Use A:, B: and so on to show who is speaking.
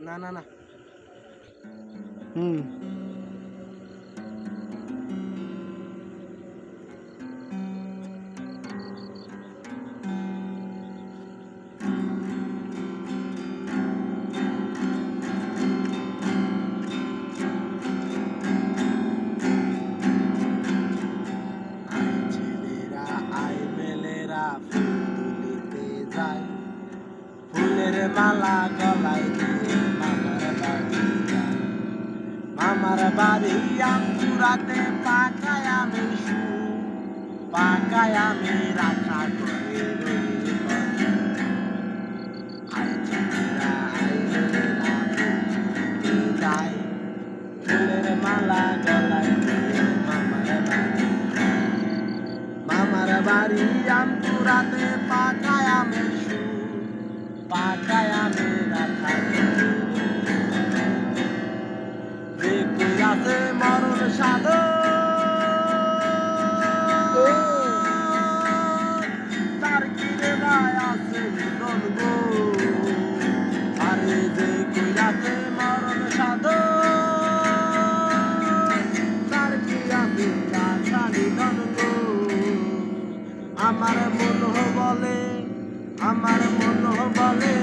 A: না না না
B: হুম
A: ছেলেরা আই মেলেরা ফুল তুলিতে যায়, ফুলের মালা গলায় দিয়ে মামার বাড়ি আমপুরাতে পাকায় আমি পাকায় আমি রাখা করে রইল আই ছেলেরা আই মেলেরা ফুল তুলিতে যায়, ফুলের মালা গলায় দিয়ে মামার বাড়ি আমপুরাতে পাকায় আমি পাকায় আমি রাখা দেখে আছে মরণ সাধ তার কিরে নাই আছে মিলন গো, আরে যে কইরাছে মরণ সাধ তার কি আমি রাখা নিধন গো। আমার মন বলে